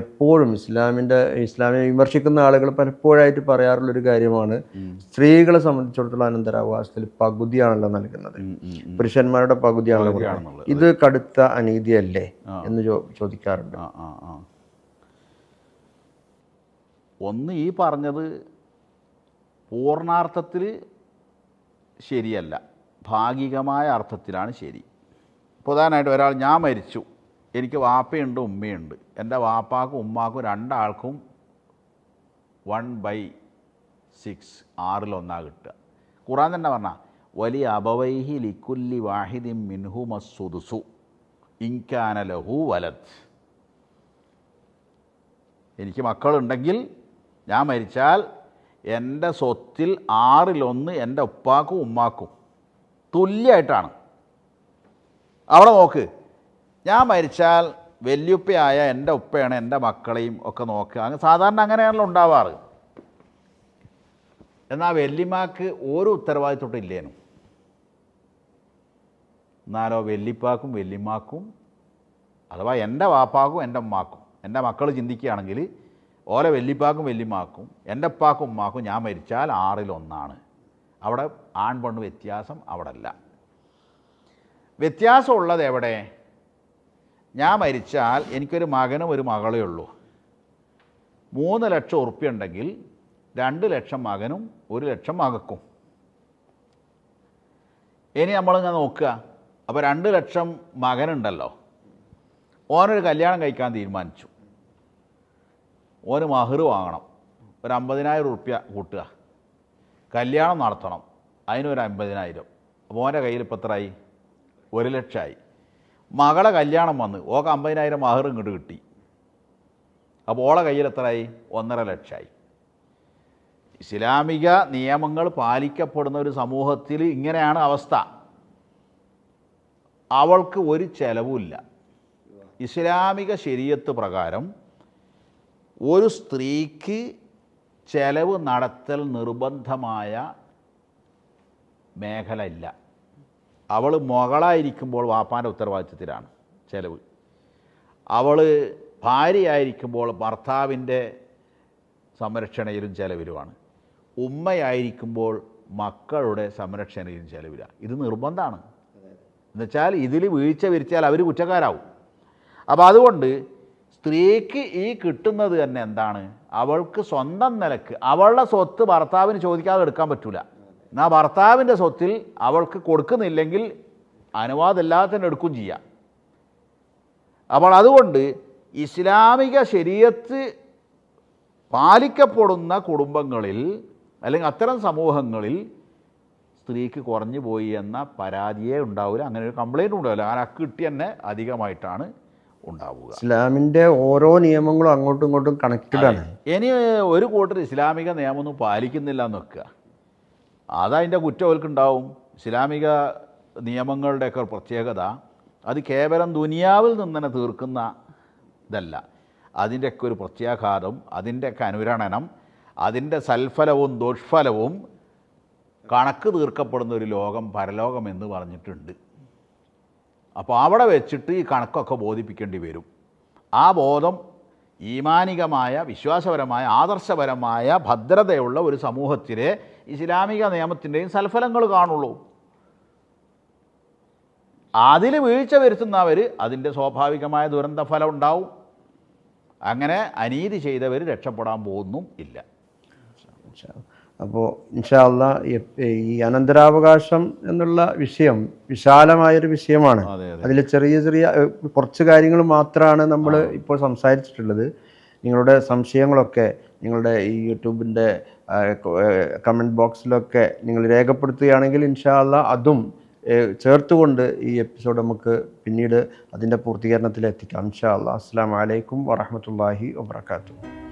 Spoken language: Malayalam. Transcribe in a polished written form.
എപ്പോഴും ഇസ്ലാമിനെ വിമർശിക്കുന്ന ആളുകൾ പലപ്പോഴായിട്ട് പറയാറുള്ളൊരു കാര്യമാണ്, സ്ത്രീകളെ സംബന്ധിച്ചിടത്തോളം അനന്തരാവകാശത്തിൽ പകുതിയാണല്ലോ നൽകുന്നത്, പുരുഷന്മാരുടെ പകുതിയാണല്ലോ കൊടുക്കുന്നത്. ഇത് കടുത്ത അനീതിയല്ലേ എന്ന് ചോദിക്കാറുണ്ട്. ഒന്ന്, ഈ പറഞ്ഞത് പൂർണാർത്ഥത്തിൽ ശരിയല്ല, ഭാഗികമായ അർത്ഥത്തിലാണ് ശരി. പ്രധാനമായിട്ട് ഒരാൾ, ഞാൻ മരിച്ചു, എനിക്ക് വാപ്പയുണ്ട് ഉമ്മയുണ്ട്, എൻ്റെ വാപ്പാക്കും ഉമ്മാക്കും രണ്ടാൾക്കും 1/6 6/1 കിട്ടുക. ഖുർആൻ തന്നെ പറഞ്ഞാൽ വലിയ അബവൈഹി ലിക്കുല്ലി വാഹിദിൻ മിൻഹുമസ്സുദുസു ഇൻകാന ലഹു വലദ്. എനിക്ക് മക്കളുണ്ടെങ്കിൽ ഞാൻ മരിച്ചാൽ എൻ്റെ സ്വത്തിൽ 6/1 എൻ്റെ ഉപ്പാക്കും ഉമ്മാക്കും തുല്യമായിട്ടാണ്. അവിടെ നോക്ക്, ഞാൻ മരിച്ചാൽ വല്യുപ്പയായ എൻ്റെ ഉപ്പയാണ് എൻ്റെ മക്കളെയും ഒക്കെ നോക്കുക. സാധാരണ അങ്ങനെയാണല്ലോ ഉണ്ടാവാറ്. എന്നാൽ വല്യമ്മക്ക് ഒരു ഉത്തരവാദിത്വം ഇല്ലേനും. എന്നാലോ വല്യപ്പാക്കും വല്യമ്മക്കും, അഥവാ എൻ്റെ വാപ്പാക്കും എൻ്റെ ഉമ്മാക്കും, എൻ്റെ മക്കൾ ചിന്തിക്കുകയാണെങ്കിൽ ഓലെ വല്യപ്പാക്കും വല്യമ്മക്കും എൻ്റെ ഉപ്പാക്കും ഉമ്മാക്കും ഞാൻ മരിച്ചാൽ 6/1. അവിടെ ആൺ പെണ്ണ് വ്യത്യാസം അവിടെ അല്ല. വ്യത്യാസമുള്ളത് എവിടെ? ഞാൻ മരിച്ചാൽ എനിക്കൊരു മകനും ഒരു മകളേ ഉള്ളൂ. 3 ലക്ഷം ഉറുപ്പ്യ ഉണ്ടെങ്കിൽ 2 ലക്ഷം മകനും 1 ലക്ഷം മകൾക്കും. ഇനി നമ്മളിങ്ങനെ നോക്കുക, അപ്പോൾ 2 ലക്ഷം മകനുണ്ടല്ലോ, ഓനൊരു കല്യാണം കഴിക്കാൻ തീരുമാനിച്ചു. ഓന് മഹർ വാങ്ങണം, ഒരു 50,000 ഉറുപ്പ്യ കൂട്ടുക, കല്യാണം നടത്തണം, അതിനൊരു 50,000. അപ്പോൾ ഓൻ്റെ കയ്യിൽ ഇപ്പോൾ എത്രയായി? 1 ലക്ഷമായി. മകളെ കല്യാണം വന്ന് ഓക്ക് 50,000 മഹർ ഇങ്ങോട്ട് കിട്ടി. അപ്പോൾ ഓളെ കയ്യിൽ എത്രയായി? 1.5 ലക്ഷമായി. ഇസ്ലാമിക നിയമങ്ങൾ പാലിക്കപ്പെടുന്ന ഒരു സമൂഹത്തിൽ ഇങ്ങനെയാണ് അവസ്ഥ. അവൾക്ക് ഒരു ചെലവുമില്ല. ഇസ്ലാമിക ശരീഅത്ത് പ്രകാരം ഒരു സ്ത്രീക്ക് ചെലവ് നടത്തൽ നിർബന്ധമായ മേഖല ഇല്ല. അവൾ മകളായിരിക്കുമ്പോൾ വാപ്പാൻ്റെ ഉത്തരവാദിത്വത്തിലാണ് ചെലവ്. അവൾ ഭാര്യയായിരിക്കുമ്പോൾ ഭർത്താവിൻ്റെ സംരക്ഷണയിലും ചെലവിലുമാണ്. ഉമ്മയായിരിക്കുമ്പോൾ മക്കളുടെ സംരക്ഷണയിലും ചെലവിലാണ്. ഇത് നിർബന്ധമാണ്. എന്നുവെച്ചാൽ ഇതിൽ വീഴ്ച വിരിച്ചാൽ അവർ കുറ്റക്കാരാവും. അപ്പോൾ അതുകൊണ്ട് സ്ത്രീക്ക് ഈ കിട്ടുന്നത് തന്നെ എന്താണ്? അവൾക്ക് സ്വന്തം നിലക്ക് അവളുടെ സ്വത്ത് ഭർത്താവിന് ചോദിക്കാതെ എടുക്കാൻ പറ്റില്ല. എന്നാൽ ഭർത്താവിൻ്റെ സ്വത്തിൽ അവൾക്ക് കൊടുക്കുന്നില്ലെങ്കിൽ അനുവാദമില്ലാതെ തന്നെ എടുക്കുകയും ചെയ്യാം. അപ്പോൾ അതുകൊണ്ട് ഇസ്ലാമിക ശരീഅത്ത് പാലിക്കപ്പെടുന്ന കുടുംബങ്ങളിൽ അല്ലെങ്കിൽ അത്തരം സമൂഹങ്ങളിൽ സ്ത്രീക്ക് കുറഞ്ഞു പോയി എന്ന പരാതിയേ ഉണ്ടാവില്ല, അങ്ങനെ ഒരു കംപ്ലയിൻറ്റും ഉണ്ടാവില്ല. കാരണം അക്ക് കിട്ടി തന്നെ അധികമായിട്ടാണ് ഉണ്ടാവുക. ഇസ്ലാമിൻ്റെ ഓരോ നിയമങ്ങളും അങ്ങോട്ടും ഇങ്ങോട്ടും കണക്റ്റഡ് ആണ്. ഇനി ഒരു കൂട്ടർ ഇസ്ലാമിക നിയമമൊന്നും പാലിക്കുന്നില്ല എന്ന് വെക്കുക, അതതിൻ്റെ കുറ്റം അവർക്കുണ്ടാവും. ഇസ്ലാമിക നിയമങ്ങളുടെയൊക്കെ പ്രത്യേകത അത് കേവലം ദുനിയാവിൽ നിന്ന് തന്നെ തീർക്കുന്ന ഇതല്ല. അതിൻ്റെയൊക്കെ ഒരു പ്രത്യാഘാതം, അതിൻ്റെയൊക്കെ അനുരണനം, അതിൻ്റെ സൽഫലവും ദുഷ്ഫലവും കണക്ക് തീർക്കപ്പെടുന്ന ഒരു ലോകം പരലോകം എന്ന് പറഞ്ഞിട്ടുണ്ട്. അപ്പോൾ അവിടെ വെച്ചിട്ട് ഈ കണക്കൊക്കെ ബോധിപ്പിക്കേണ്ടി വരും. ആ ബോധം ഈമാനികമായ, വിശ്വാസപരമായ, ആദർശപരമായ ഭദ്രതയുള്ള ഒരു സമൂഹത്തിലെ ഇസ്ലാമിക നിയമത്തിൻ്റെയും സൽഫലങ്ങൾ കാണുള്ളൂ. അതിൽ വീഴ്ച വരുത്തുന്നവർ അതിൻ്റെ സ്വാഭാവികമായ ദുരന്ത ഫലം ഉണ്ടാവും. അങ്ങനെ അനീതി ചെയ്തവർ രക്ഷപ്പെടാൻ പോകുന്നും ഇല്ല. അപ്പോൾ ഇൻഷാ അല്ലാഹ് ഈ അനന്തരാവകാശം എന്നുള്ള വിഷയം വിശാലമായൊരു വിഷയമാണ്. അതിൽ ചെറിയ ചെറിയ കുറച്ച് കാര്യങ്ങൾ മാത്രമാണ് നമ്മൾ ഇപ്പോൾ സംസാരിച്ചിട്ടുള്ളത്. നിങ്ങളുടെ സംശയങ്ങളൊക്കെ നിങ്ങളുടെ ഈ യൂട്യൂബിൻ്റെ കമൻറ്റ് ബോക്സിലൊക്കെ നിങ്ങൾ രേഖപ്പെടുത്തുകയാണെങ്കിൽ ഇൻഷാ അല്ലാഹ് അതും ചേർത്തുകൊണ്ട് ഈ എപ്പിസോഡ് നമുക്ക് പിന്നീട് അതിൻ്റെ പൂർത്തീകരണത്തിലെത്തിക്കാം. ഇൻഷാ അല്ലാഹ്. അസ്സലാമു അലൈക്കും വറഹ്മത്തുള്ളാഹി വബറകാതുഹു.